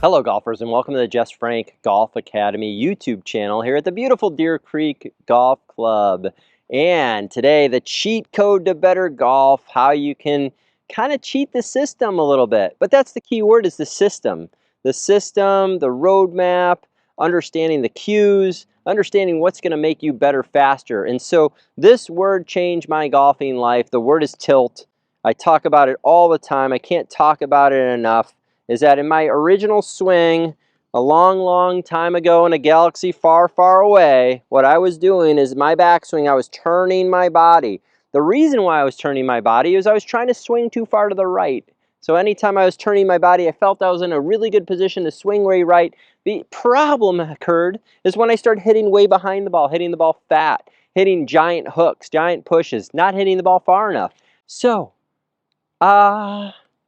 Hello golfers, and welcome to the Jess Frank Golf Academy YouTube channel here at the beautiful Deer Creek Golf Club. And today the cheat code to better golf, how you can kind of cheat the system a little bit. But that's the key word, is the system. The system, the roadmap, understanding the cues, understanding what's going to make you better faster. And so this word changed my golfing life. The word is tilt. I talk about it all the time. I can't talk about it enough. Is that in my original swing a long time ago in a galaxy far away, what I was doing is my backswing, I was turning my body. The reason why I was turning my body is I was trying to swing too far to the right. So anytime I was turning my body, I felt I was in a really good position to swing way right. The problem occurred is when I started hitting way behind the ball, hitting the ball fat, hitting giant hooks, giant pushes, not hitting the ball far enough. So,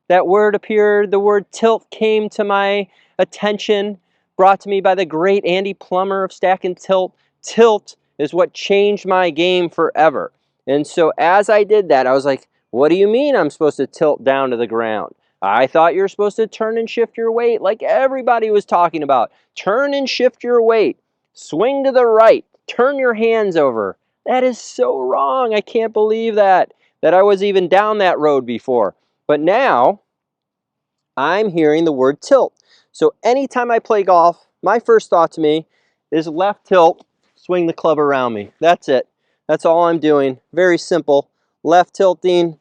that word appeared, the word tilt came to my attention, brought to me by the great Andy Plummer of Stack and Tilt. Tilt is what changed my game forever. And so as I did that, I was like, what do you mean I'm supposed to tilt down to the ground? I thought you're supposed to turn and shift your weight like everybody was talking about. Turn and shift your weight. Swing to the right. Turn your hands over. That is so wrong. I can't believe that I was even down that road before. But now, I'm hearing the word tilt. So anytime I play golf, my first thought to me is left tilt, swing the club around me. That's it. That's all I'm doing. Very simple. Left tilting,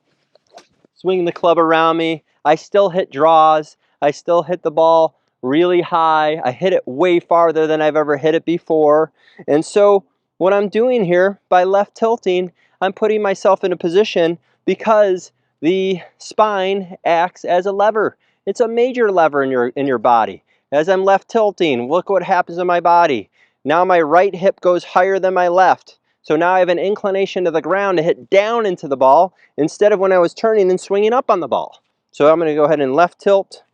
swing the club around me. I still hit draws. I still hit the ball really high. I hit it way farther than I've ever hit it before. And so what I'm doing here by left tilting, I'm putting myself in a position because the spine acts as a lever. It's a major lever in your body. As I'm left tilting, look what happens to my body. Now my right hip goes higher than my left. So now I have an inclination to the ground to hit down into the ball instead of when I was turning and swinging up on the ball. So I'm going to go ahead and left tilt,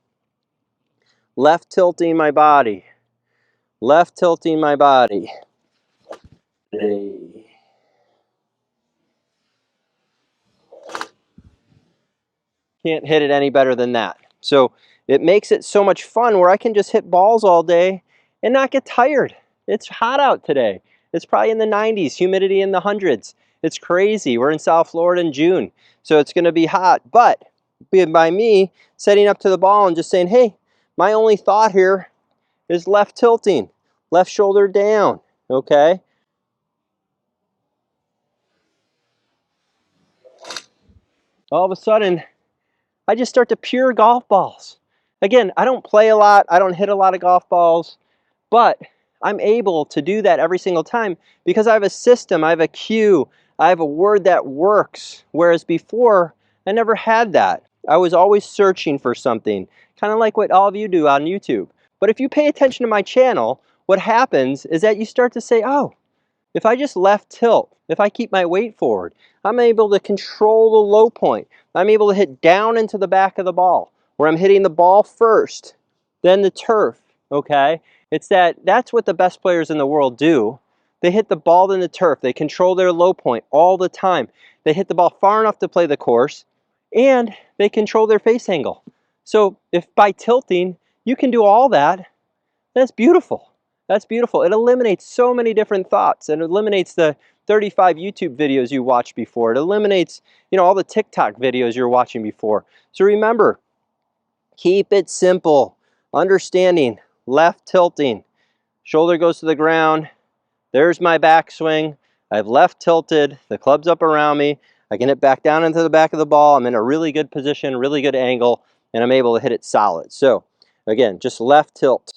left tilting my body, left tilting my body. Can't hit it any better than that. So it makes it so much fun where I can just hit balls all day and not get tired. It's hot out today. It's probably in the 90s, humidity in the hundreds. It's crazy. We're in South Florida in June, so it's going to be hot. But by me setting up to the ball and just saying, hey, my only thought here is left tilting, left shoulder down, okay? All of a sudden, I just start to pure golf balls. Again, I don't play a lot, I don't hit a lot of golf balls, but I'm able to do that every single time because I have a system, I have a cue, I have a word that works, whereas before, I never had that. I was always searching for something, kind of like what all of you do on YouTube. But if you pay attention to my channel, what happens is that you start to say, oh, if I just left tilt, if I keep my weight forward, I'm able to control the low point. I'm able to hit down into the back of the ball, where I'm hitting the ball first, then the turf, okay? That's what the best players in the world do. They hit the ball, then the turf. They control their low point all the time. They hit the ball far enough to play the course, and they control their face angle. So if by tilting, you can do all that, that's beautiful. That's beautiful. It eliminates so many different thoughts. It eliminates the 35 YouTube videos you watched before. It eliminates, all the TikTok videos you're watching before. So remember, keep it simple. Understanding, left tilting, shoulder goes to the ground. There's my backswing. I've left tilted. The club's up around me. I can hit back down into the back of the ball. I'm in a really good position, really good angle, and I'm able to hit it solid. So again, just left tilt.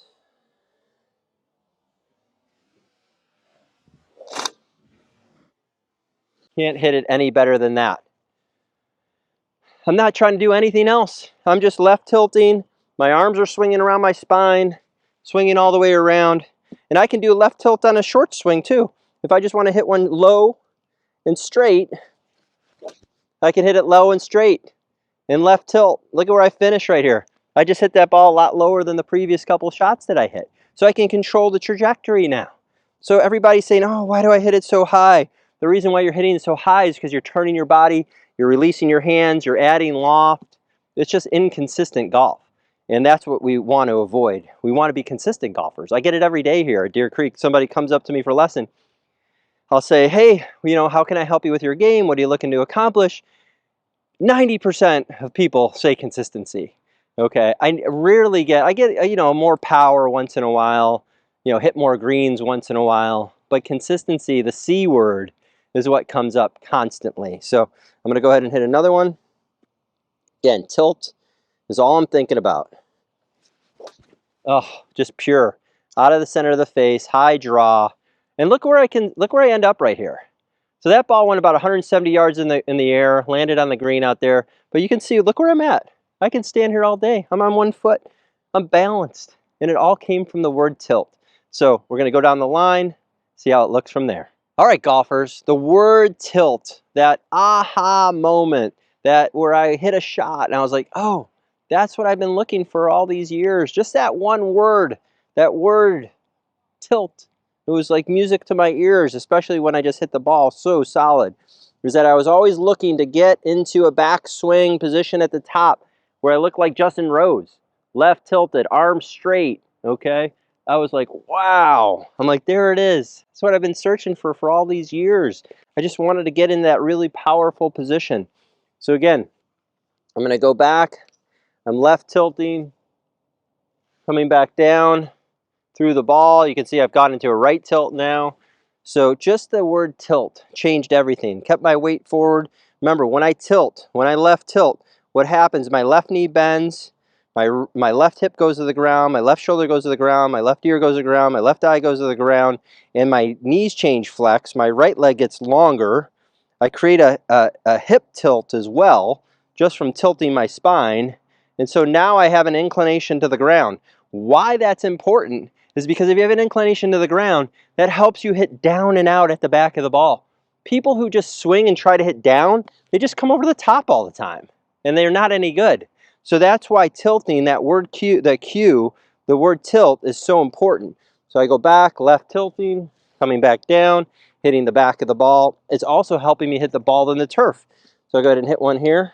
Can't hit it any better than that. I'm not trying to do anything else. I'm just left tilting. My arms are swinging around my spine, swinging all the way around. And I can do a left tilt on a short swing too. If I just want to hit one low and straight, I can hit it low and straight and left tilt. Look at where I finish right here. I just hit that ball a lot lower than the previous couple shots that I hit. So I can control the trajectory now. So everybody's saying, oh, why do I hit it so high? The reason why you're hitting it so high is because you're turning your body, you're releasing your hands, you're adding loft. It's just inconsistent golf. And that's what we want to avoid. We want to be consistent golfers. I get it every day here at Deer Creek. Somebody comes up to me for a lesson. I'll say, hey, how can I help you with your game? What are you looking to accomplish? 90% of people say consistency. Okay, I get more power once in a while, hit more greens once in a while, but consistency, the C word, is what comes up constantly. So I'm going to go ahead and hit another one. Again, tilt is all I'm thinking about. Oh, just pure, out of the center of the face, high draw, and look where I end up right here. So that ball went about 170 yards in the air, landed on the green out there. But you can see, look where I'm at. I can stand here all day. I'm on one foot. I'm balanced. And it all came from the word tilt. So we're going to go down the line, see how it looks from there. All right, golfers, the word tilt, that aha moment, that where I hit a shot and I was like, oh, that's what I've been looking for all these years. Just that one word, that word tilt. It was like music to my ears, especially when I just hit the ball so solid. It was that I was always looking to get into a backswing position at the top where I looked like Justin Rose. Left tilted, arms straight, okay? I was like, wow. I'm like, there it is. That's what I've been searching for all these years. I just wanted to get in that really powerful position. So again, I'm going to go back. I'm left tilting, coming back down through the ball. You can see I've gone into a right tilt now. So just the word tilt changed everything. Kept my weight forward. Remember, when I left tilt, what happens? My left knee bends, my left hip goes to the ground, my left shoulder goes to the ground, my left ear goes to the ground, my left eye goes to the ground, and my knees change flex. My right leg gets longer. I create a hip tilt as well, just from tilting my spine. And so now I have an inclination to the ground. Why that's important is because if you have an inclination to the ground, that helps you hit down and out at the back of the ball. People who just swing and try to hit down, they just come over the top all the time, and they're not any good. So that's why tilting, that word the word tilt is so important. So I go back, left tilting, coming back down, hitting the back of the ball. It's also helping me hit the ball in the turf. So I go ahead and hit one here.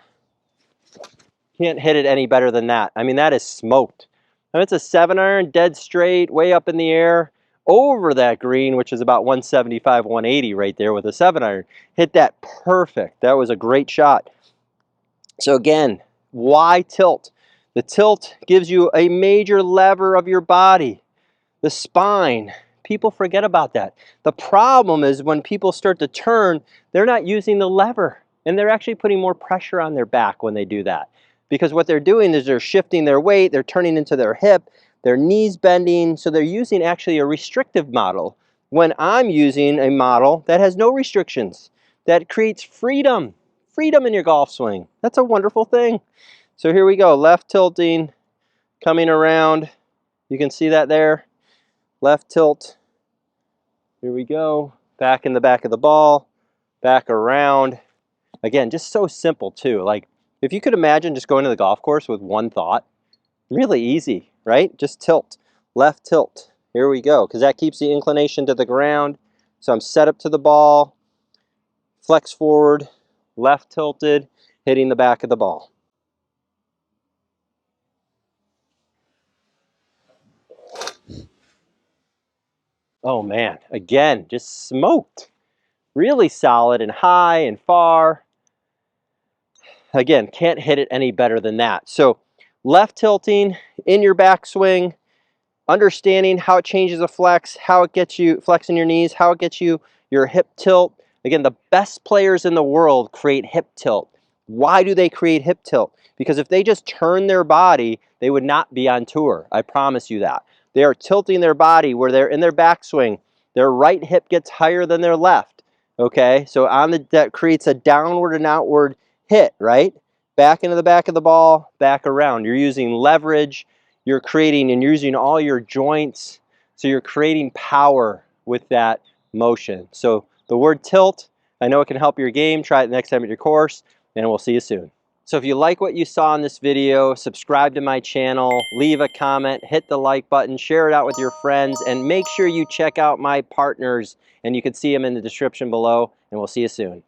Can't hit it any better than that. I mean, that is smoked. Now it's a 7-iron, dead straight, way up in the air, over that green, which is about 175, 180 right there with a 7-iron. Hit that perfect. That was a great shot. So again, why tilt? The tilt gives you a major lever of your body, the spine. People forget about that. The problem is when people start to turn, they're not using the lever, and they're actually putting more pressure on their back when they do that. Because what they're doing is they're shifting their weight, they're turning into their hip, their knees bending, so they're using actually a restrictive model when I'm using a model that has no restrictions, that creates freedom in your golf swing. That's a wonderful thing. So here we go, left tilting, coming around. You can see that there, left tilt. Here we go, back in the back of the ball, back around. Again, just so simple too. Like, if you could imagine just going to the golf course with one thought, really easy, right? Just tilt, left tilt. Here we go, because that keeps the inclination to the ground. So I'm set up to the ball, flex forward, left tilted, hitting the back of the ball. Oh man, again, just smoked. Really solid and high and far. Again, can't hit it any better than that. So left tilting in your backswing, understanding how it changes a flex, how it gets you flexing your knees, how it gets you your hip tilt. Again, the best players in the world create hip tilt. Why do they create hip tilt? Because if they just turn their body, they would not be on tour. I promise you that. They are tilting their body where they're in their backswing. Their right hip gets higher than their left. Okay, so that creates a downward and outward hit, right? Back into the back of the ball, back around. You're using leverage, you're creating and using all your joints, so you're creating power with that motion. So the word tilt, I know it can help your game. Try it next time at your course, and we'll see you soon. So if you like what you saw in this video, subscribe to my channel, leave a comment, hit the like button, share it out with your friends, and make sure you check out my partners, and you can see them in the description below, and we'll see you soon.